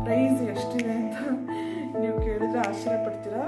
Price ಎಷ್ಟಿದೆ ಅಂತ ನೀವು ಕೇಳಿದ್ರೆ ಆಶ್ಚರ್ಯ ಪಡ್ತೀರಾ.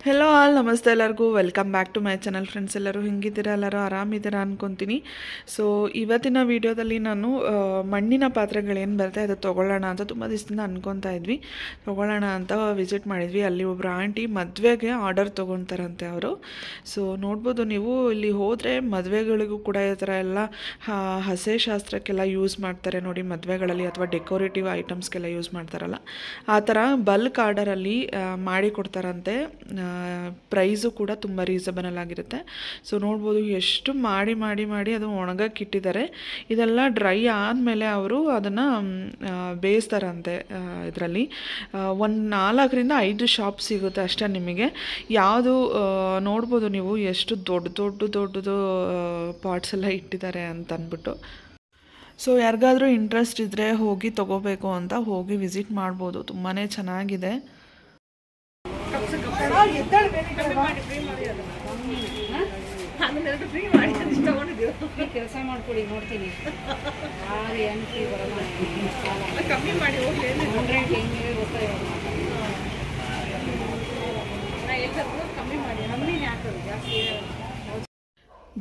ಹೆಲೋ ಆಲ್, ನಮಸ್ತೆ ಎಲ್ಲರಿಗೂ. Welcome back to my channel. Friends, ಎಲ್ಲರೂ ಹೆಂಗಿದ್ದೀರಾ? ಎಲ್ಲರೂ ಆರಾಮಿದ್ದೀರಾ ಅಂದ್ಕೊತೀನಿ. ಸೊ ಇವತ್ತಿನ ವೀಡಿಯೋದಲ್ಲಿ ನಾನು ಮಣ್ಣಿನ ಪಾತ್ರೆಗಳೇನು ಬರುತ್ತೆ ಅದು ತೊಗೊಳ್ಳೋಣ ಅಂತ ತುಂಬ ದಿವಸದಿಂದ ಅಂದ್ಕೊತಾ ಇದ್ವಿ. ತೊಗೊಳ್ಳೋಣ ಅಂತ ವಿಸಿಟ್ ಮಾಡಿದ್ವಿ. ಅಲ್ಲಿ ಒಬ್ಬರು ಆಂಟಿ ಮದುವೆಗೆ ಆರ್ಡರ್ ತೊಗೊತಾರಂತೆ ಅವರು. ಸೊ ನೋಡ್ಬೋದು ನೀವು, ಇಲ್ಲಿ ಹೋದರೆ ಮದುವೆಗಳಿಗೂ ಕೂಡ ಈ ಥರ ಎಲ್ಲ ಹಸೆ ಶಾಸ್ತ್ರಕ್ಕೆಲ್ಲ ಯೂಸ್ ಮಾಡ್ತಾರೆ ನೋಡಿ, ಮದುವೆಗಳಲ್ಲಿ ಅಥವಾ ಡೆಕೋರೇಟಿವ್ ಐಟಮ್ಸ್ಗೆಲ್ಲ ಯೂಸ್ ಮಾಡ್ತಾರಲ್ಲ, ಆ ಥರ ಬಲ್ಕ್ ಆರ್ಡರಲ್ಲಿ ಮಾಡಿ ಕೊಡ್ತಾರಂತೆ. ಪ್ರೈಸು ಕೂಡ ತುಂಬ ರೀಸನಬಲ್ ಆಗಿರುತ್ತೆ. ಸೊ ನೋಡ್ಬೋದು ಎಷ್ಟು ಮಾಡಿ ಮಾಡಿ ಮಾಡಿ ಅದು ಒಣಗಕ್ಕೆ ಇಟ್ಟಿದ್ದಾರೆ. ಇದೆಲ್ಲ ಡ್ರೈ ಆದಮೇಲೆ ಅವರು ಅದನ್ನು ಬೇಯಿಸ್ತಾರಂತೆ. ಇದರಲ್ಲಿ ಒಂದು 4-5 ಶಾಪ್ ಸಿಗುತ್ತೆ ಅಷ್ಟೇ ನಿಮಗೆ. ಯಾವುದು ನೋಡ್ಬೋದು ನೀವು ಎಷ್ಟು ದೊಡ್ಡದು ಪಾಟ್ಸ್ ಎಲ್ಲ ಇಟ್ಟಿದ್ದಾರೆ ಅಂತ ಅಂದ್ಬಿಟ್ಟು. ಸೊ ಯಾರಿಗಾದ್ರೂ ಇಂಟ್ರೆಸ್ಟ್ ಇದ್ದರೆ ಹೋಗಿ ತೊಗೋಬೇಕು ಅಂತ ಹೋಗಿ ವಿಸಿಟ್ ಮಾಡ್ಬೋದು. ತುಂಬಾ ಚೆನ್ನಾಗಿದೆ. ಕೆಲಸ ಮಾಡ್ಕೊಡಿ, ನೋಡ್ತೀನಿ. ಕಮ್ಮಿ ಮಾಡಿ ಕಮ್ಮಿ ಮಾಡಿ ನಮ್ಮನೆ ಹಾಕೋದು ಜಾಸ್ತಿ.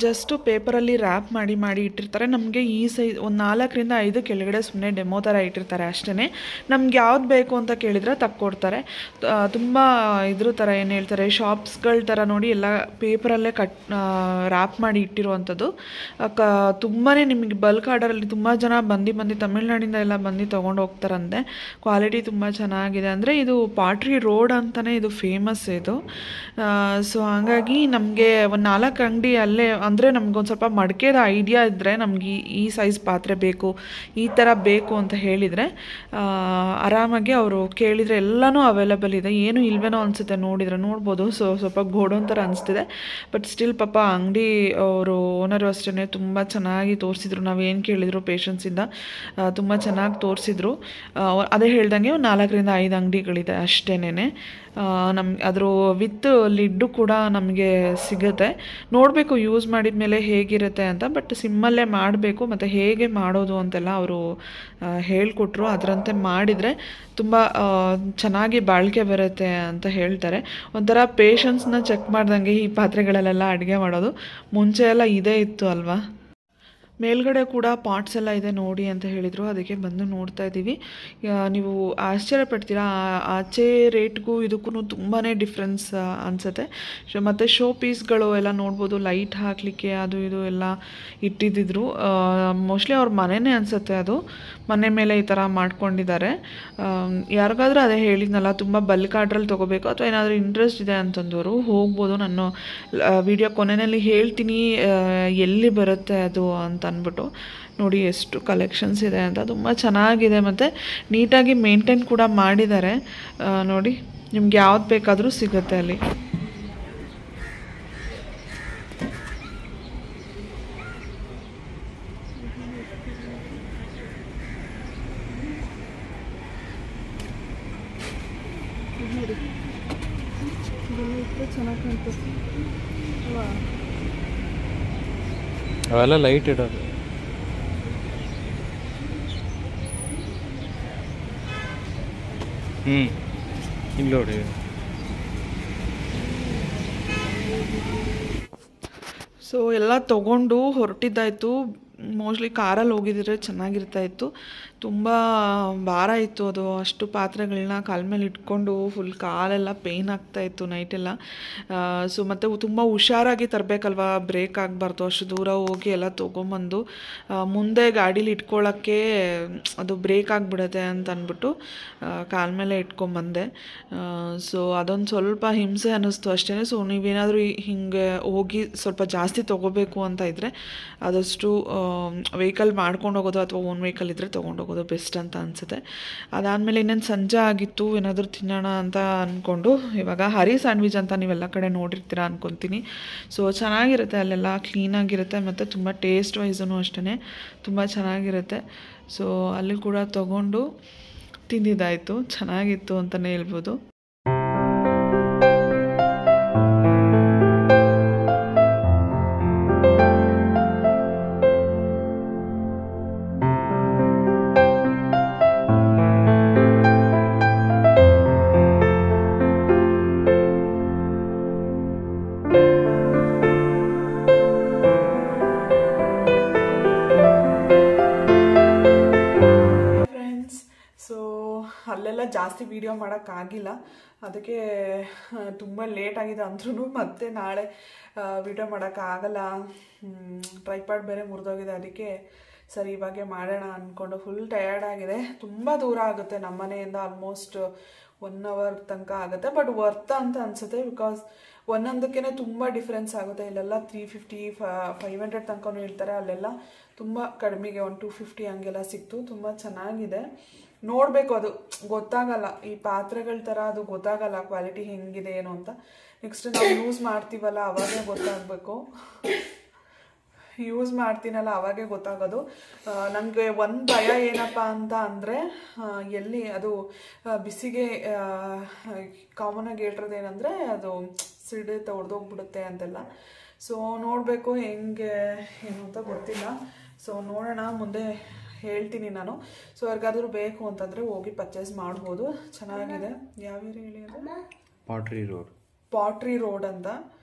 ಜಸ್ಟು ಪೇಪರಲ್ಲಿ ರ್ಯಾಪ್ ಮಾಡಿ ಇಟ್ಟಿರ್ತಾರೆ. ನಮಗೆ ಈ ಸೈಜ್ ಒಂದು 4-5 ಕೆಳಗಡೆ ಸುಮ್ಮನೆ ಡೆಮೋ ಥರ ಇಟ್ಟಿರ್ತಾರೆ ಅಷ್ಟೇ. ನಮ್ಗೆ ಯಾವ್ದು ಬೇಕು ಅಂತ ಕೇಳಿದರೆ ತಕ್ಕೊಡ್ತಾರೆ. ತುಂಬ ಇದ್ರ ಥರ ಏನು ಹೇಳ್ತಾರೆ, ಶಾಪ್ಸ್ಗಳ ಥರ ನೋಡಿ ಎಲ್ಲ ಪೇಪರಲ್ಲೇ ರ್ಯಾಪ್ ಮಾಡಿ ಇಟ್ಟಿರುವಂಥದ್ದು. ತುಂಬಾ ನಿಮಗೆ ಬಲ್ಕ್ ಆರ್ಡರಲ್ಲಿ ತುಂಬ ಜನ ಬಂದು ತಮಿಳ್ನಾಡಿಂದ ಎಲ್ಲ ಬಂದು ತೊಗೊಂಡು ಹೋಗ್ತಾರಂತೆ. ಕ್ವಾಲಿಟಿ ತುಂಬ ಚೆನ್ನಾಗಿದೆ. ಅಂದರೆ ಇದು ಪಾಟ್ರಿ ರೋಡ್ ಅಂತಲೇ ಇದು ಫೇಮಸ್ ಇದು. ಸೊ ಹಾಗಾಗಿ ನಮಗೆ ಒಂದು 4 ಅಂಗಡಿ ಅಲ್ಲೇ, ಅಂದರೆ ನಮಗೊಂದು ಸ್ವಲ್ಪ ಮಡಿಕೆದ ಐಡಿಯಾ ಇದ್ದರೆ, ನಮಗೆ ಈ ಸೈಜ್ ಪಾತ್ರೆ ಬೇಕು, ಈ ಥರ ಬೇಕು ಅಂತ ಹೇಳಿದರೆ ಆರಾಮಾಗಿ ಅವರು ಕೇಳಿದರೆ ಎಲ್ಲನೂ ಅವೈಲೇಬಲ್ ಇದೆ. ಏನು ಇಲ್ವೇನೋ ಅನಿಸುತ್ತೆ ನೋಡ್ಬೋದು. ಸೊ ಸ್ವಲ್ಪ ಗೋಡೌನ್ ಥರ ಅನಿಸ್ತಿದೆ. ಬಟ್ ಸ್ಟಿಲ್ ಪಾಪ ಅಂಗಡಿ ಅವರು ಓನರು ಅಷ್ಟೇ ತುಂಬ ಚೆನ್ನಾಗಿ ತೋರಿಸಿದ್ರು. ನಾವೇನು ಕೇಳಿದ್ರು ಪೇಷನ್ಸಿಂದ ತುಂಬ ಚೆನ್ನಾಗಿ ತೋರಿಸಿದ್ರು. ಅದೇ ಹೇಳ್ದಂಗೆ ಒಂದು 4-5 ಅಂಗಡಿಗಳಿದೆ ಅಷ್ಟೇನೆ. ಅದ್ರ ವಿತ್ ಲಿಡ್ಡು ಕೂಡ ನಮಗೆ ಸಿಗುತ್ತೆ. ನೋಡಬೇಕು ಯೂಸ್ ಮಾಡಿದ ಮೇಲೆ ಹೇಗಿರುತ್ತೆ ಅಂತ. ಬಟ್ ಸಿಮ್ಮಲ್ಲೇ ಮಾಡಬೇಕು, ಮತ್ತು ಹೇಗೆ ಮಾಡೋದು ಅಂತೆಲ್ಲ ಅವರು ಹೇಳಿಕೊಟ್ರು. ಅದರಂತೆ ಮಾಡಿದರೆ ತುಂಬ ಚೆನ್ನಾಗಿ ಬಾಳಿಕೆ ಬರುತ್ತೆ ಅಂತ ಹೇಳ್ತಾರೆ. ಒಂಥರ ಪೇಷನ್ಸ್ನ ಚೆಕ್ ಮಾಡ್ದಂಗೆ ಈ ಪಾತ್ರೆಗಳಲ್ಲೆಲ್ಲ ಅಡುಗೆ ಮಾಡೋದು. ಮುಂಚೆ ಎಲ್ಲ ಇದೇ ಇತ್ತು ಅಲ್ವಾ. ಮೇಲ್ಗಡೆ ಕೂಡ ಪಾಟ್ಸ್ ಎಲ್ಲ ಇದೆ ನೋಡಿ ಅಂತ ಹೇಳಿದರು. ಅದಕ್ಕೆ ಬಂದು ನೋಡ್ತಾ ಇದ್ದೀವಿ. ನೀವು ಆಶ್ಚರ್ಯ ಪಡ್ತೀರಾ, ಆಚೆ ರೇಟ್ಗೂ ಇದಕ್ಕೂ ತುಂಬಾ ಡಿಫ್ರೆನ್ಸ್ ಅನಿಸುತ್ತೆ. ಮತ್ತು ಶೋ ಪೀಸ್ಗಳು ಎಲ್ಲ ನೋಡ್ಬೋದು, ಲೈಟ್ ಹಾಕಲಿಕ್ಕೆ ಅದು ಇದು ಎಲ್ಲ ಇಟ್ಟಿದ್ದಿದ್ರು. ಮೋಸ್ಟ್ಲಿ ಅವ್ರ ಮನೆಯೇ ಅನಿಸುತ್ತೆ, ಅದು ಮನೆ ಮೇಲೆ ಈ ಥರ ಮಾಡ್ಕೊಂಡಿದ್ದಾರೆ. ಯಾರಿಗಾದ್ರೂ ಅದೇ ಹೇಳಿದ್ನಲ್ಲ, ತುಂಬ ಬಲ್ಕ್ ಆರ್ಡ್ರಲ್ಲಿ ತೊಗೋಬೇಕು ಅಥವಾ ಏನಾದರೂ ಇಂಟ್ರೆಸ್ಟ್ ಇದೆ ಅಂತಂದವರು ಹೋಗ್ಬೋದು. ನಾನು ವಿಡಿಯೋ ಕೊನೆಯಲ್ಲಿ ಹೇಳ್ತೀನಿ ಎಲ್ಲಿ ಬರುತ್ತೆ ಅದು ಅಂತ ಅಂದ್ಬಿಟ್ಟು. ನೋಡಿ ಎಷ್ಟು ಕಲೆಕ್ಷನ್ಸ್ ಇದೆ ಅಂತ, ತುಂಬ ಚೆನ್ನಾಗಿದೆ. ಮತ್ತು ನೀಟಾಗಿ ಮೇಂಟೈನ್ ಕೂಡ ಮಾಡಿದ್ದಾರೆ. ನೋಡಿ, ನಿಮ್ಗೆ ಯಾವ್ದು ಬೇಕಾದರೂ ಸಿಗುತ್ತೆ ಅಲ್ಲಿ. ಚೆನ್ನಾಗಿ ಕಾಣ್ತದೆ ಅವೆಲ್ಲ ಲೈಟ್ ಇಡೋದು. ಇಲ್ಲಿ ನೋಡಿ. ಸೊ ಎಲ್ಲ ತೊಗೊಂಡು ಹೊರಟಿದ್ದಾಯಿತು. ಮೋಸ್ಟ್ಲಿ ಕಾರಲ್ಲಿ ಹೋಗಿದ್ರೆ ಚೆನ್ನಾಗಿರ್ತಾಯಿತ್ತು. ತುಂಬ ಭಾರ ಇತ್ತು ಅದು. ಅಷ್ಟು ಪಾತ್ರೆಗಳನ್ನ ಕಾಲ ಮೇಲೆ ಇಟ್ಕೊಂಡು ಫುಲ್ ಕಾಲೆಲ್ಲ ಪೇಯ್ನ್ ಆಗ್ತಾಯಿತ್ತು ನೈಟೆಲ್ಲ. ಸೊ ಮತ್ತು ತುಂಬ ಹುಷಾರಾಗಿ ತರಬೇಕಲ್ವ, ಬ್ರೇಕ್ ಆಗಬಾರ್ದು. ಅಷ್ಟು ದೂರ ಹೋಗಿ ಎಲ್ಲ ತೊಗೊಂಬಂದು ಮುಂದೆ ಗಾಡೀಲಿ ಇಟ್ಕೊಳ್ಳೋಕ್ಕೆ ಅದು ಬ್ರೇಕ್ ಆಗಿಬಿಡುತ್ತೆ ಅಂತ ಅಂದ್ಬಿಟ್ಟು ಕಾಲ ಮೇಲೆ ಇಟ್ಕೊಂಬಂದೆ. ಸೊ ಅದೊಂದು ಸ್ವಲ್ಪ ಹಿಂಸೆ ಅನ್ನಿಸ್ತು ಅಷ್ಟೇ. ಸೊ ನೀವೇನಾದರೂ ಹಿಂಗೆ ಹೋಗಿ ಸ್ವಲ್ಪ ಜಾಸ್ತಿ ತೊಗೋಬೇಕು ಅಂತ ಇದ್ದರೆ ಆದಷ್ಟು ವೆಹಿಕಲ್ ಮಾಡ್ಕೊಂಡು ಹೋಗೋದು ಅಥವಾ ಓನ್ ವೆಹಿಕಲ್ ಇದ್ದರೆ ತೊಗೊಂಡೋಗೋದು ಮಾಡ್ಬೋದು ಬೆಸ್ಟ್ ಅಂತ ಅನಿಸುತ್ತೆ. ಅದಾದಮೇಲೆ ಇನ್ನೇನು ಸಂಜೆ ಆಗಿತ್ತು, ಏನಾದರೂ ತಿನ್ನೋಣ ಅಂತ ಅಂದ್ಕೊಂಡು ಇವಾಗ ಹರಿ ಸ್ಯಾಂಡ್ವಿಚ್ ಅಂತ ನೀವೆಲ್ಲ ಕಡೆ ನೋಡಿರ್ತೀರ ಅಂದ್ಕೊತೀನಿ. ಸೊ ಚೆನ್ನಾಗಿರುತ್ತೆ, ಅಲ್ಲೆಲ್ಲ ಕ್ಲೀನಾಗಿರುತ್ತೆ ಮತ್ತು ತುಂಬ ಟೇಸ್ಟ್ ವೈಸೂ ಅಷ್ಟೇ ತುಂಬ ಚೆನ್ನಾಗಿರುತ್ತೆ. ಸೊ ಅಲ್ಲಿ ಕೂಡ ತೊಗೊಂಡು ತಿಂದಿದ್ದಾಯಿತು, ಚೆನ್ನಾಗಿತ್ತು ಅಂತಲೇ ಹೇಳ್ಬೋದು. ಅಲ್ಲೆಲ್ಲ ಜಾಸ್ತಿ ವೀಡಿಯೋ ಮಾಡೋಕ್ಕಾಗಿಲ್ಲ, ಅದಕ್ಕೆ ತುಂಬ ಲೇಟ್ ಆಗಿದೆ ಅಂದ್ರೂ ಮತ್ತೆ ನಾಳೆ ವೀಡಿಯೋ ಮಾಡೋಕ್ಕಾಗಲ್ಲ. ಟ್ರೈಪಾಡ್ ಬೇರೆ ಮುರಿದೋಗಿದೆ, ಅದಕ್ಕೆ ಸರಿ ಇವಾಗೆ ಮಾಡೋಣ ಅಂದ್ಕೊಂಡು ಫುಲ್ ಟಯರ್ಡ್ ಆಗಿದೆ. ತುಂಬ ದೂರ ಆಗುತ್ತೆ ನಮ್ಮ ಮನೆಯಿಂದ, ಆಲ್ಮೋಸ್ಟ್ 1 hour ತನಕ ಆಗುತ್ತೆ. ಬಟ್ ವರ್ತ್ ಅಂತ ಅನಿಸುತ್ತೆ, ಬಿಕಾಸ್ ಒಂದೊಂದಕ್ಕೇ ತುಂಬ ಡಿಫ್ರೆನ್ಸ್ ಆಗುತ್ತೆ. ಇಲ್ಲೆಲ್ಲ 350 500 ತನಕನೂ ಹೇಳ್ತಾರೆ, ಅಲ್ಲೆಲ್ಲ ತುಂಬ ಕಡಿಮೆಗೆ 1 250 ಹಂಗೆಲ್ಲ ಸಿಕ್ತು. ತುಂಬ ಚೆನ್ನಾಗಿದೆ, ನೋಡಬೇಕು, ಅದು ಗೊತ್ತಾಗಲ್ಲ. ಈ ಪಾತ್ರೆಗಳ ಥರ ಅದು ಗೊತ್ತಾಗಲ್ಲ ಕ್ವಾಲಿಟಿ ಹೆಂಗಿದೆ ಏನು ಅಂತ. ನೆಕ್ಸ್ಟ್ ನಾವು ಯೂಸ್ ಮಾಡ್ತೀವಲ್ಲ ಅವಾಗೇ ಗೊತ್ತಾಗಬೇಕು, ಯೂಸ್ ಮಾಡ್ತೀನಲ್ಲ ಅವಾಗೇ ಗೊತ್ತಾಗೋದು. ನನಗೆ ಒಂದು ಭಯ ಏನಪ್ಪ ಅಂತ ಅಂದರೆ, ಎಲ್ಲಿ ಅದು ಬಿಸಿಗೆ ಕಾಮನಾಗಿ ಹೇಳ್றது ಏನಂದರೆ ಅದು ಸಿಡಿಯುತ್ತೆ, ಹೊಡೆದೋಗ್ಬಿಡುತ್ತೆ ಅಂತೆಲ್ಲ. ಸೊ ನೋಡಬೇಕು ಹೆಂಗೆ ಏನು ಅಂತ ಗೊತ್ತಿಲ್ಲ. ಸೊ ನೋಡೋಣ, ಮುಂದೆ ಹೇಳ್ತೀನಿ ನಾನು. ಸೊ ಯಾರಿಗಾದ್ರೂ ಬೇಕು ಅಂತಂದರೆ ಹೋಗಿ ಪರ್ಚೇಸ್ ಮಾಡ್ಬೋದು, ಚೆನ್ನಾಗಿದೆ. ಯಾವ ಏರಿಯಾ ಹೇಳಿ ಅದು? ಪಾಟ್ರಿ ರೋಡ್ ಅಂತ.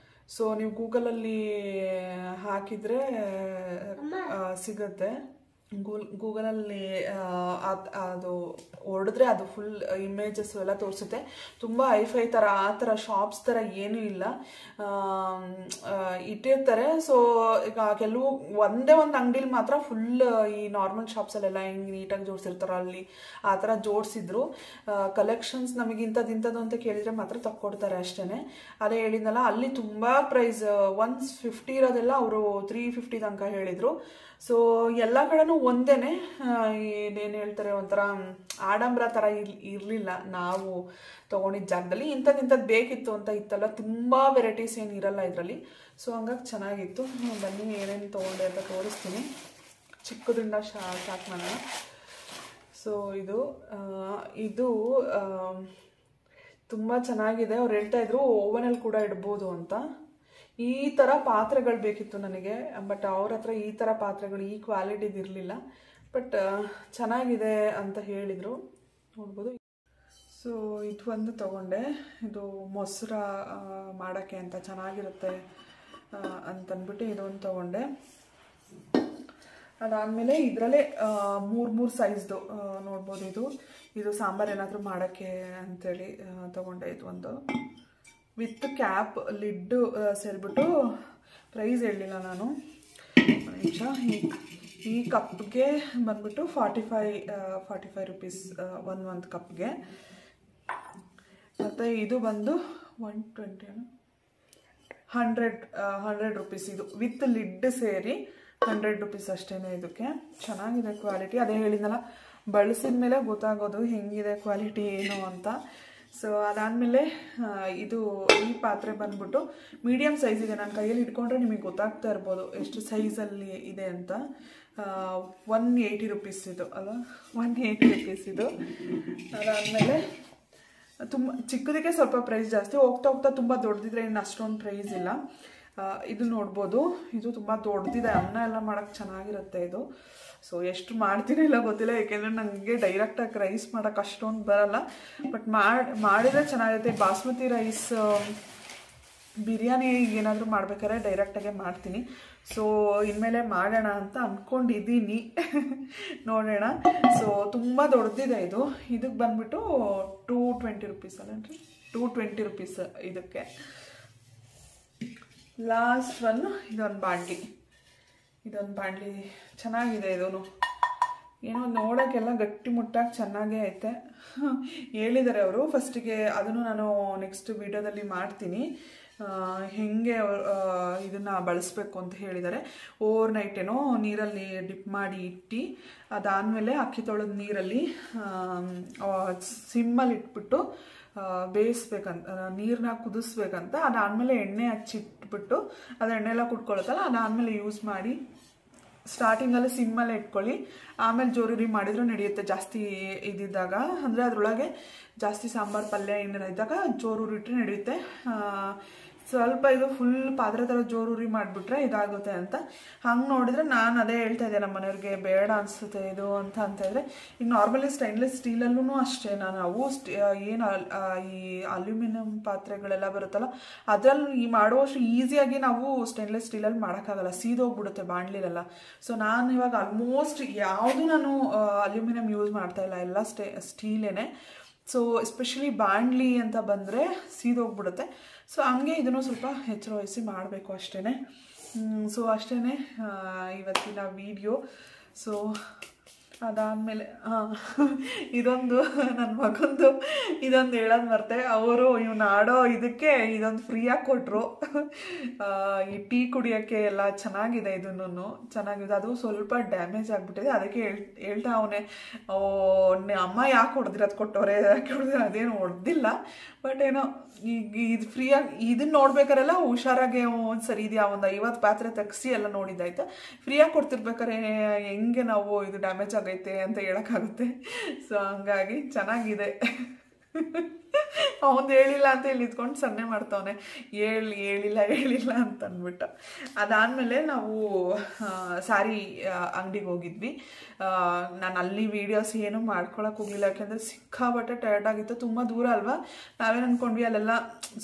ಸೊ ನೀವು ಗೂಗಲಲ್ಲಿ ಹಾಕಿದರೆ ಸಿಗುತ್ತೆ. ಗೂಗಲಲ್ಲಿ ಅದು ಹೊಡೆದ್ರೆ ಅದು ಫುಲ್ ಇಮೇಜಸ್ ಎಲ್ಲ ತೋರಿಸುತ್ತೆ. ತುಂಬ ಹೈಫೈ ಥರ ಆ ಥರ ಶಾಪ್ಸ್ ಥರ ಏನೂ ಇಲ್ಲ, ಇಟ್ಟಿರ್ತಾರೆ. ಸೊ ಈಗ ಕೆಲವು ಒಂದೇ ಒಂದು ಅಂಗಡಿಲಿ ಮಾತ್ರ ಫುಲ್ ಈ ನಾರ್ಮಲ್ ಶಾಪ್ಸಲ್ಲೆಲ್ಲ ಹೆಂಗೆ ನೀಟಾಗಿ ಜೋಡಿಸಿರ್ತಾರೋ ಅಲ್ಲಿ ಆ ಥರ ಜೋಡಿಸಿದ್ರು. ಕಲೆಕ್ಷನ್ಸ್ ನಮಗೆ ಇಂಥದ್ದು ಅಂತ ಕೇಳಿದರೆ ಮಾತ್ರ ತಕ್ಕೊಡ್ತಾರೆ ಅಷ್ಟೇ. ಅದೇ ಹೇಳಿದ್ನಲ್ಲ, ಅಲ್ಲಿ ತುಂಬ ಪ್ರೈಸ್ 150 ಇರೋದೆಲ್ಲ ಅವರು 350 ತನಕ ಹೇಳಿದರು. ಸೊ ಎಲ್ಲ ಕಡೆನೂ ಒಂದೇ, ಇದೇನು ಹೇಳ್ತಾರೆ, ಒಂಥರ ಆಡಂಬರ ಥರ ಇರಲಿಲ್ಲ. ನಾವು ತೊಗೊಂಡಿದ್ದ ಜಾಗದಲ್ಲಿ ಇಂಥದ್ದು ಬೇಕಿತ್ತು ಅಂತ ಇತ್ತಲ್ಲ, ತುಂಬ ವೆರೈಟೀಸ್ ಏನು ಇರಲ್ಲ ಇದರಲ್ಲಿ. ಸೊ ಹಂಗಾಗಿ ಚೆನ್ನಾಗಿತ್ತು. ಬನ್ನಿ ಏನೇನು ತೊಗೊಂಡೆ ಅಂತ ತೋರಿಸ್ತೀನಿ. ಚಿಕ್ಕದ್ರಿಂದ ಸ್ಟಾರ್ಟ್ ಮಾಡೋಣ. ಸೊ ಇದು ತುಂಬ ಚೆನ್ನಾಗಿದೆ. ಅವ್ರು ಹೇಳ್ತಾಯಿದ್ರು ಓವನಲ್ಲಿ ಕೂಡ ಇಡ್ಬೋದು ಅಂತ. ಈ ಥರ ಪಾತ್ರೆಗಳು ಬೇಕಿತ್ತು ನನಗೆ, ಬಟ್ ಅವ್ರ ಹತ್ರ ಈ ಥರ ಪಾತ್ರೆಗಳು ಈ ಕ್ವಾಲಿಟಿದು ಇರಲಿಲ್ಲ. ಬಟ್ ಚೆನ್ನಾಗಿದೆ ಅಂತ ಹೇಳಿದರು, ನೋಡ್ಬೋದು. ಸೊ ಇದು ಒಂದು ತೊಗೊಂಡೆ, ಇದು ಮೊಸರು ಮಾಡೋಕ್ಕೆ ಅಂತ ಚೆನ್ನಾಗಿರುತ್ತೆ ಅಂತಂದ್ಬಿಟ್ಟು ಇದೊಂದು ತೊಗೊಂಡೆ. ಅದಾದಮೇಲೆ ಇದರಲ್ಲೇ 3 ಸೈಜ್ದು ನೋಡ್ಬೋದು. ಇದು ಸಾಂಬಾರು ಏನಾದರೂ ಮಾಡೋಕ್ಕೆ ಅಂಥೇಳಿ ತೊಗೊಂಡೆ. ಇದು ಒಂದು ವಿತ್ ಕ್ಯಾಪ್ ಲಿಡ್ಡು ಸೇರಿಬಿಟ್ಟು ಪ್ರೈಸ್ ಹೇಳಲಿಲ್ಲ ನಾನು. ನಿಮಿಷ, ಈ ಕಪ್ಗೆ ಬಂದ್ಬಿಟ್ಟು 45 ರುಪೀಸ್ ಒಂದು ಕಪ್ಗೆ. ಮತ್ತು ಇದು ಬಂದು 100 ರುಪೀಸ್. ಇದು ವಿತ್ ಲಿಡ್ ಸೇರಿ 100 ರುಪೀಸ್ ಅಷ್ಟೇ ಇದಕ್ಕೆ. ಚೆನ್ನಾಗಿದೆ ಕ್ವಾಲಿಟಿ. ಅದೇ ಹೇಳಿದ್ನಲ್ಲ, ಬಳಸಿದ ಮೇಲೆ ಗೊತ್ತಾಗೋದು ಹೆಂಗಿದೆ ಕ್ವಾಲಿಟಿ ಏನು ಅಂತ. ಸೊ ಅದಾದಮೇಲೆ ಈ ಪಾತ್ರೆ ಬಂದ್ಬಿಟ್ಟು ಮೀಡಿಯಮ್ ಸೈಜ್ ಇದೆ. ನಾನು ಕೈಯಲ್ಲಿ ಇಟ್ಕೊಂಡ್ರೆ ನಿಮಗೆ ಗೊತ್ತಾಗ್ತಾ ಇರ್ಬೋದು ಎಷ್ಟು ಸೈಜಲ್ಲಿ ಇದೆ ಅಂತ. 180 ರುಪೀಸ್ ಇದು ಅಲ್ಲ, 180 ರುಪೀಸ್ ಇದು. ಅದಾದಮೇಲೆ ತುಂಬ ಚಿಕ್ಕದಕ್ಕೆ ಸ್ವಲ್ಪ ಪ್ರೈಸ್ ಜಾಸ್ತಿ, ಹೋಗ್ತಾ ತುಂಬ ದೊಡ್ಡದಿದ್ರೆ ಇನ್ನು ಅಷ್ಟೊಂದು ಪ್ರೈಸ್ ಇಲ್ಲ. ಇದು ನೋಡ್ಬೋದು, ಇದು ತುಂಬ ದೊಡ್ಡದಿದೆ, ಅನ್ನ ಎಲ್ಲ ಮಾಡೋಕ್ಕೆ ಚೆನ್ನಾಗಿರುತ್ತೆ ಇದು. ಸೊ ಎಷ್ಟು ಮಾಡ್ತೀನೋ ಇಲ್ಲ ಗೊತ್ತಿಲ್ಲ, ಯಾಕೆಂದರೆ ನನಗೆ ಡೈರೆಕ್ಟಾಗಿ ರೈಸ್ ಮಾಡೋಕ್ಕೆ ಅಷ್ಟೊಂದು ಬರಲ್ಲ. ಬಟ್ ಮಾಡಿದರೆ ಚೆನ್ನಾಗಿರುತ್ತೆ. ಬಾಸ್ಮತಿ ರೈಸ್ ಬಿರಿಯಾನಿ ಏನಾದರೂ ಮಾಡ್ಬೇಕಾದ್ರೆ ಡೈರೆಕ್ಟಾಗೆ ಮಾಡ್ತೀನಿ. ಸೊ ಇನ್ಮೇಲೆ ಮಾಡೋಣ ಅಂತ ಅಂದ್ಕೊಂಡಿದ್ದೀನಿ, ನೋಡೋಣ. ಸೊ ತುಂಬ ದೊಡ್ಡದಿದೆ ಇದು. ಇದಕ್ಕೆ ಬಂದ್ಬಿಟ್ಟು 220 ರುಪೀಸ್ ಅಲ್ಲನ್ರಿ, 220 ರುಪೀಸ್ ಇದಕ್ಕೆ. ಲಾಸ್ಟ್ ಒನ್ ಇದೊಂದು ಬಾಂಡ್ಲಿ ಚೆನ್ನಾಗಿದೆ. ಇದೂ ಏನೋ ನೋಡೋಕ್ಕೆಲ್ಲ ಗಟ್ಟಿ ಮುಟ್ಟಾಗಿ ಚೆನ್ನಾಗೇ ಐತೆ ಹೇಳಿದ್ದಾರೆ ಅವರು ಫಸ್ಟಿಗೆ. ಅದನ್ನು ನಾನು ನೆಕ್ಸ್ಟ್ ವೀಡಿಯೋದಲ್ಲಿ ಮಾಡ್ತೀನಿ. ಹೆಂಗೆ ಇದನ್ನು ಬಳಸಬೇಕು ಅಂತ ಹೇಳಿದ್ದಾರೆ. ಓವರ್ ನೈಟ್ ಏನೋ ನೀರಲ್ಲಿ ಡಿಪ್ ಮಾಡಿ ಇಟ್ಟು ಅದಾದಮೇಲೆ ಅಕ್ಕಿ ತೊಳೆದ ನೀರಲ್ಲಿ ಸಿಮ್ಮಲ್ಲಿ ಇಟ್ಬಿಟ್ಟು ಬೇಯಿಸ್ಬೇಕಂತ, ನೀರನ್ನ ಕುದಿಸ್ಬೇಕಂತ. ಅದಾದಮೇಲೆ ಎಣ್ಣೆ ಹಚ್ಚಿಟ್ಬಿಟ್ಟು ಅದು ಎಣ್ಣೆ ಎಲ್ಲ ಕುಟ್ಕೊಳುತ್ತಲ್ಲ, ಅದಾದಮೇಲೆ ಯೂಸ್ ಮಾಡಿ. ಸ್ಟಾರ್ಟಿಂಗಲ್ಲಿ ಸಿಮ್ಮಲ್ಲೇ ಇಟ್ಕೊಳ್ಳಿ, ಆಮೇಲೆ ಜೋರುರಿ ಮಾಡಿದ್ರು ನಡೆಯುತ್ತೆ. ಜಾಸ್ತಿ ಇದ್ದಿದ್ದಾಗ ಅಂದರೆ ಅದರೊಳಗೆ ಜಾಸ್ತಿ ಸಾಂಬಾರು ಪಲ್ಯ ಏನಾರ ಇದ್ದಾಗ ಜೋರುರಿ ಇಟ್ಟರೆ ನಡೆಯುತ್ತೆ. ಸ್ವಲ್ಪ ಇದು ಫುಲ್ ಪಾತ್ರೆ ಥರ ಜೋರುರಿ ಮಾಡಿಬಿಟ್ರೆ ಇದಾಗುತ್ತೆ ಅಂತ. ಹಂಗೆ ನೋಡಿದ್ರೆ ನಾನು ಅದೇ ಹೇಳ್ತಾ ಇದ್ದೆ ನಮ್ಮ ಮನೆಯವ್ರಿಗೆ, ಬೇಡ ಅನಿಸುತ್ತೆ ಇದು ಅಂತ ಇದ್ರೆ. ಈಗ ನಾರ್ಮಲಿ ಸ್ಟೈನ್ಲೆಸ್ ಸ್ಟೀಲಲ್ಲೂ ಅಷ್ಟೇ, ನಾವು ಏನು ಈ ಅಲ್ಯೂಮಿನಿಯಂ ಪಾತ್ರೆಗಳೆಲ್ಲ ಬರುತ್ತಲ್ಲ ಅದರಲ್ಲಿ ಈ ಮಾಡುವಷ್ಟು ಈಸಿಯಾಗಿ ನಾವು ಸ್ಟೈನ್ಲೆಸ್ ಸ್ಟೀಲಲ್ಲಿ ಮಾಡೋಕ್ಕಾಗಲ್ಲ, ಸೀದೋಗ್ಬಿಡುತ್ತೆ ಬಾಣಲಿಲೆಲ್ಲ. ಸೊ ನಾನು ಇವಾಗ ಆಲ್ಮೋಸ್ಟ್ ಯಾವುದು ನಾನು ಅಲ್ಯೂಮಿನಿಯಂ ಯೂಸ್ ಮಾಡ್ತಾ ಇಲ್ಲ, ಎಲ್ಲ ಸ್ಟೀಲೇನೆ. ಸೊ ಎಸ್ಪೆಷಲಿ ಬಾಣಲಿ ಅಂತ ಬಂದರೆ ಸೀದೋಗ್ಬಿಡುತ್ತೆ. ಸೊ ಹಂಗೆ ಇದನ್ನು ಸ್ವಲ್ಪ ಎಚ್ಚರ ವಹಿಸಿ ಮಾಡಬೇಕು ಅಷ್ಟೇ. ಸೊ ಅಷ್ಟೇ ಇವತ್ತಿನ ವಿಡಿಯೋ. ಸೊ ಅದಾದಮೇಲೆ ಇದೊಂದು ನನ್ನ ಮಗಂದು ಇದೊಂದು ಹೇಳೋದು ಮರ್ತೆ. ಅವರು ಇವ್ನು ಆಡೋ ಇದಕ್ಕೆ ಇದೊಂದು ಫ್ರೀಯಾಗಿ ಕೊಟ್ಟರು. ಈ ಟೀ ಕುಡಿಯೋಕ್ಕೆ ಎಲ್ಲ ಚೆನ್ನಾಗಿದೆ, ಇದನ್ನು ಚೆನ್ನಾಗಿದೆ. ಅದು ಸ್ವಲ್ಪ ಡ್ಯಾಮೇಜ್ ಆಗಿಬಿಟ್ಟಿದೆ, ಅದಕ್ಕೆ ಹೇಳ್ತಾ ಅವನೇ, ಅಮ್ಮ ಯಾಕೆ ಹೊಡೆದಿರೋದು ಕೊಟ್ಟವ್ರೆ, ಯಾಕೆ ಹೊಡೆದಿರೋ, ಅದೇನು ಹೊಡೆದಿಲ್ಲ. ಬಟ್ ಏನೋ ಈಗ ಇದು ಫ್ರೀಯಾಗಿ ಇದನ್ನ ನೋಡ್ಬೇಕಾರೆಲ್ಲ ಹುಷಾರಾಗಿ ಒಂದು ಸರಿ ಇದೆಯಾ, ಒಂದು 50 ಪಾತ್ರೆ ತೆಗ್ಸಿ ಎಲ್ಲ ನೋಡಿದ್ದಾಯ್ತು. ಫ್ರೀಯಾಗಿ ಕೊಡ್ತಿರ್ಬೇಕಾರೆ ಹೆಂಗೆ ನಾವು ಇದು ಡ್ಯಾಮೇಜ್ ಆಗೈತೆ ಅಂತ ಹೇಳೋಕ್ಕಾಗುತ್ತೆ. ಸೊ ಹಂಗಾಗಿ ಚೆನ್ನಾಗಿದೆ. ಅವನು ಹೇಳಿಲ್ಲ ಅಂತ ಇಲ್ಲಿ ಇದ್ಕೊಂಡು ಸನ್ನೆ ಮಾಡ್ತಾವನೆ, ಹೇಳಿಲ್ಲ ಅಂತ ಅಂದ್ಬಿಟ್ಟು. ಅದಾದಮೇಲೆ ನಾವು ಸ್ಯಾರಿ ಅಂಗಡಿಗೆ ಹೋಗಿದ್ವಿ. ನಾನು ಅಲ್ಲಿ ವೀಡಿಯೋಸ್ ಏನು ಮಾಡ್ಕೊಳಕ್ಕೆ ಹೋಗಲಿಲ್ಲ, ಯಾಕೆಂದರೆ ಸಿಕ್ಕಾಬಟ್ಟೆ ಟಯರ್ಡ್ ಆಗಿತ್ತು. ತುಂಬ ದೂರ ಅಲ್ವಾ, ನಾವೇನು ಅಂದ್ಕೊಂಡ್ವಿ ಅಲ್ಲೆಲ್ಲ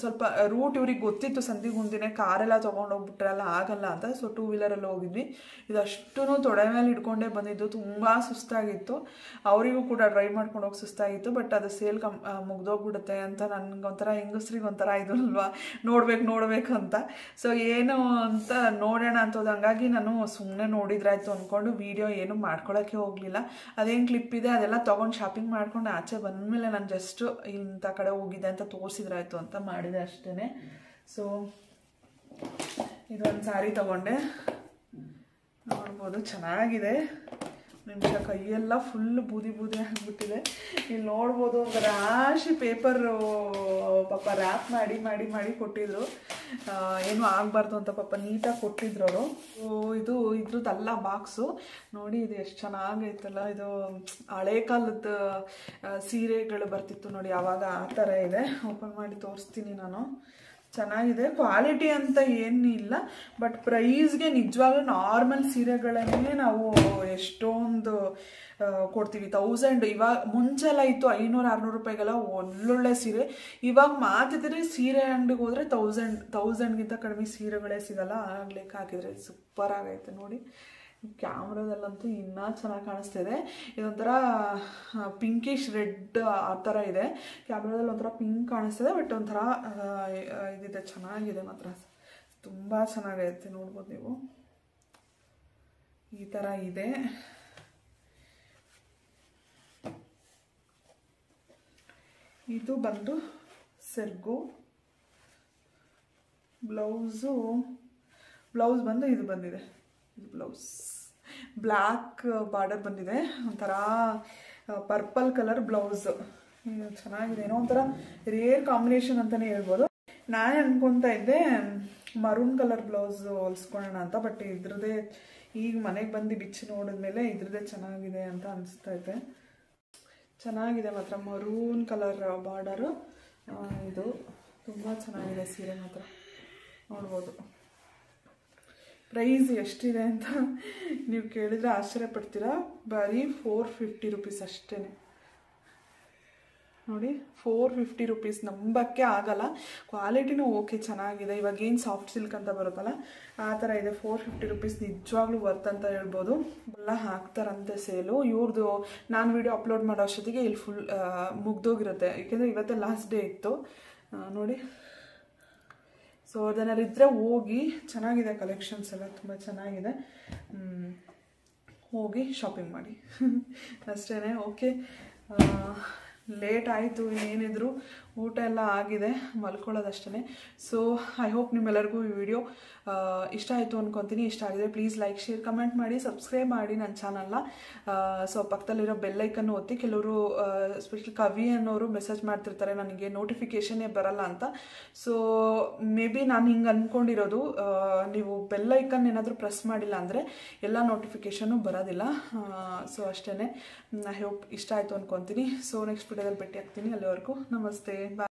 ಸ್ವಲ್ಪ ರೂಟ್ ಇವ್ರಿಗೆ ಗೊತ್ತಿತ್ತು, ಸಂದಿಗುಂದಿನೇ ಕಾರೆಲ್ಲ ತೊಗೊಂಡೋಗ್ಬಿಟ್ರೆಲ್ಲ ಆಗಲ್ಲ ಅಂತ. ಸೊ 2 ವೀಲರಲ್ಲಿ ಹೋಗಿದ್ವಿ. ಇದಷ್ಟೂ ತೊಡೆ ಮೇಲೆ ಇಟ್ಕೊಂಡೇ ಬಂದಿದ್ದು, ತುಂಬ ಸುಸ್ತಾಗಿತ್ತು. ಅವರಿಗೂ ಕೂಡ ಡ್ರೈವ್ ಮಾಡ್ಕೊಂಡು ಹೋಗಿ ಸುಸ್ತಾಗಿತ್ತು. ಬಟ್ ಅದು ಸೇಲ್ ಮುಗ್ದೋಗ್ಬಿಡುತ್ತೆ ಅಂತ ನನಗೊಂಥರ, ಹೆಂಗಸ್ರಿಗೊಂಥರ ಇದು ಅಲ್ವಾ, ನೋಡ್ಬೇಕು ಅಂತ. ಸೊ ಏನು ಅಂತ ನೋಡೋಣ ಅಂತೋದು. ಹಂಗಾಗಿ ನಾನು ಸುಮ್ಮನೆ ನೋಡಿದ್ರಾಯ್ತು ಅಂದ್ಕೊಂಡು ವೀಡಿಯೋ ಏನು ಮಾಡ್ಕೊಳಕ್ಕೆ ಹೋಗಲಿಲ್ಲ. ಅದೇನು ಕ್ಲಿಪ್ ಇದೆ ಅದೆಲ್ಲ ತೊಗೊಂಡು ಶಾಪಿಂಗ್ ಮಾಡ್ಕೊಂಡು ಆಚೆ ಬಂದಮೇಲೆ ನಾನು ಜಸ್ಟ್ ಇಂಥ ಕಡೆ ಹೋಗಿದ್ದೆ ಅಂತ ತೋರಿಸಿದ್ರಾಯ್ತು ಅಂತ ಮಾಡಿದೆ ಅಷ್ಟೇ. ಸೊ ಇದೊಂದು ಸ್ಯಾರಿ ತೊಗೊಂಡೆ, ನೋಡ್ಬೋದು ಚೆನ್ನಾಗಿದೆ. ನಿಮಿಷ ಕೈಯೆಲ್ಲ ಫುಲ್ ಬೂದಿ ಆಗಿಬಿಟ್ಟಿದೆ. ಇಲ್ಲಿ ನೋಡ್ಬೋದು, ಒಂದು ರಾಶಿ ಪೇಪರು ಪಾಪ ರ್ಯಾಪ್ ಮಾಡಿ ಕೊಟ್ಟಿದ್ರು. ಏನೂ ಆಗಬಾರ್ದು ಅಂತ ಪಾಪ ನೀಟಾಗಿ ಕೊಟ್ಟಿದ್ರು ಅವರು. ಇದು ಇದ್ರದ್ದಲ್ಲ ಬಾಕ್ಸು ನೋಡಿ, ಇದು ಎಷ್ಟು ಚೆನ್ನಾಗೈತಲ್ಲ. ಇದು ಹಳೆ ಕಾಲದ ಸೀರೆಗಳು ಬರ್ತಿತ್ತು ನೋಡಿ, ಆವಾಗ ಆ ಥರ ಇದೆ. ಓಪನ್ ಮಾಡಿ ತೋರಿಸ್ತೀನಿ ನಾನು. ಚೆನ್ನಾಗಿದೆ, ಕ್ವಾಲಿಟಿ ಅಂತ ಏನಿಲ್ಲ. ಬಟ್ ಪ್ರೈಸ್ಗೆ ನಿಜವಾಗ್ಲೂ ನಾರ್ಮಲ್ ಸೀರೆಗಳನ್ನೇ ನಾವು ಎಷ್ಟೊಂದು ಕೊಡ್ತೀವಿ. 1000 ಇವಾಗ ಮುಂಚೆಲ್ಲ ಇತ್ತು 500-600 ರೂಪಾಯಿಗೆಲ್ಲ ಒಳ್ಳೊಳ್ಳೆ ಸೀರೆ. ಇವಾಗ ಮಾತಿದ್ರೆ ಸೀರೆ ಅಂಗಡಿಗೆ ಹೋದರೆ 1000ಗಿಂತ ಕಡಿಮೆ ಸೀರೆಗಳೇ ಸಿಗಲ್ಲ. ಆಗ್ಲಿಕ್ಕೆ ಹಾಕಿದ್ರೆ ಸೂಪರ್ ಆಗೈತೆ ನೋಡಿ. ಕ್ಯಾಮ್ರಾದಲ್ಲಂತೂ ಇನ್ನೂ ಚೆನ್ನಾಗಿ ಕಾಣಿಸ್ತಿದೆ. ಇದೊಂಥರ ಪಿಂಕಿಶ್ ರೆಡ್ ಆ ಥರ ಇದೆ. ಕ್ಯಾಮ್ರಾದಲ್ಲಿ ಒಂಥರ ಪಿಂಕ್ ಕಾಣಿಸ್ತಿದೆ, ಬಟ್ ಒಂಥರ ಇದಿದೆ, ಚೆನ್ನಾಗಿದೆ ಮಾತ್ರ, ತುಂಬ ಚೆನ್ನಾಗೈತೆ. ನೋಡ್ಬೋದು ನೀವು, ಈ ಥರ ಇದೆ. ಇದು ಬಂದು ಸೆರ್ಗು. ಬ್ಲೌಸ್ ಬಂದು ಇದು ಬಂದಿದೆ. ಇದು ಬ್ಲೌಸ್ ಬ್ಲ್ಯಾಕ್ ಬಾರ್ಡರ್ ಬಂದಿದೆ, ಒಂಥರ ಪರ್ಪಲ್ ಕಲರ್ ಬ್ಲೌಸ್. ಚೆನ್ನಾಗಿದೆ, ಏನೋ ಒಂಥರ ರೇರ್ ಕಾಂಬಿನೇಷನ್ ಅಂತಲೇ ಹೇಳ್ಬೋದು. ನಾನು ಅನ್ಕೊತಾ ಇದ್ದೆ ಮರೂನ್ ಕಲರ್ ಬ್ಲೌಸ್ ಹೊಲಿಸ್ಕೊಳ್ಳೋಣ ಅಂತ. ಬಟ್ ಇದ್ರದ್ದೇ ಈಗ ಮನೆಗೆ ಬಂದು ಬಿಚ್ಚಿ ನೋಡಿದ್ಮೇಲೆ ಇದ್ರದ್ದೇ ಚೆನ್ನಾಗಿದೆ ಅಂತ ಅನಿಸ್ತೈತೆ. ಚೆನ್ನಾಗಿದೆ ಮಾತ್ರ, ಮರೂನ್ ಕಲರ್ ಬಾರ್ಡರು. ಇದು ತುಂಬ ಚೆನ್ನಾಗಿದೆ ಸೀರೆ ಮಾತ್ರ, ನೋಡ್ಬೋದು. ಪ್ರೈಸ್ ಎಷ್ಟಿದೆ ಅಂತ ನೀವು ಕೇಳಿದರೆ ಆಶ್ಚರ್ಯ ಪಡ್ತೀರಾ. ಬರೀ 450 ರೂಪೀಸ್ ಅಷ್ಟೇ ನೋಡಿ. 450 ರೂಪೀಸ್, ನಂಬಕ್ಕೆ ಆಗಲ್ಲ. ಕ್ವಾಲಿಟಿನೂ ಓಕೆ ಚೆನ್ನಾಗಿದೆ. ಇವಾಗ ಏನು ಸಾಫ್ಟ್ ಸಿಲ್ಕ್ ಅಂತ ಬರುತ್ತಲ್ಲ ಆ ಥರ ಇದೆ. 450 ರೂಪೀಸ್ ನಿಜವಾಗ್ಲೂ ವರ್ತ್ ಅಂತ ಹೇಳ್ಬೋದು. ಎಲ್ಲ ಹಾಕ್ತಾರಂತೆ ಸೇಲು. ಇವ್ರದ್ದು ನಾನು ವಿಡಿಯೋ ಅಪ್ಲೋಡ್ ಮಾಡೋ ಅಷ್ಟೊತ್ತಿಗೆ ಇಲ್ಲಿ ಫುಲ್ ಮುಗ್ದೋಗಿರುತ್ತೆ, ಏಕೆಂದರೆ ಇವತ್ತೇ ಲಾಸ್ಟ್ ಡೇ ಇತ್ತು ನೋಡಿ. ಸೊ ಅದನ್ನೆಲ್ಲ ಇದ್ದರೆ ಹೋಗಿ, ಚೆನ್ನಾಗಿದೆ ಕಲೆಕ್ಷನ್ಸ್ ಎಲ್ಲ ತುಂಬ ಚೆನ್ನಾಗಿದೆ. ಹೋಗಿ ಶಾಪಿಂಗ್ ಮಾಡಿ ಅಷ್ಟೇ. ಓಕೆ, ಲೇಟ್ ಆಯಿತು ಏನಿದ್ರು ಊಟ ಎಲ್ಲ ಆಗಿದೆ, ಮಲ್ಕೊಳ್ಳೋದಷ್ಟೇ. ಸೊ ಐ ಹೋಪ್ ನಿಮ್ಮೆಲ್ಲರಿಗೂ ಈ ವಿಡಿಯೋ ಇಷ್ಟ ಆಯಿತು ಅನ್ಕೊತೀನಿ. ಇಷ್ಟ ಆಗಿದೆ ಪ್ಲೀಸ್ ಲೈಕ್, ಶೇರ್, ಕಮೆಂಟ್ ಮಾಡಿ, ಸಬ್ಸ್ಕ್ರೈಬ್ ಮಾಡಿ ನನ್ನ ಚಾನಲ್ನ. ಸೊ ಪಕ್ಕದಲ್ಲಿರೋ ಬೆಲ್ಲೈಕನ್ನು ಒತ್ತಿ. ಕೆಲವರು ಎಸ್ಪೆಷಲಿ ಕವಿ ಅನ್ನೋರು ಮೆಸೇಜ್ ಮಾಡ್ತಿರ್ತಾರೆ ನನಗೆ ನೋಟಿಫಿಕೇಶನ್ನೇ ಬರಲ್ಲ ಅಂತ. ಸೊ ಮೇ ಬಿ ನಾನು ಹಿಂಗೆ ಅಂದ್ಕೊಂಡಿರೋದು, ನೀವು ಬೆಲ್ಲೈಕನ್ ಏನಾದರೂ ಪ್ರೆಸ್ ಮಾಡಿಲ್ಲ ಅಂದರೆ ಎಲ್ಲ ನೋಟಿಫಿಕೇಶನ್ನು ಬರೋದಿಲ್ಲ. ಸೊ ಅಷ್ಟೇ. ಐ ಹೋಪ್ ಇಷ್ಟ ಆಯಿತು ಅನ್ಕೊತೀನಿ. ಸೊ ನೆಕ್ಸ್ಟ್ ವಿಡಿಯೋದಲ್ಲಿ ಭೇಟಿ ಆಗ್ತೀನಿ. ಅಲ್ಲಿವರೆಗೂ ನಮಸ್ತೆ, ಬಾಯ್.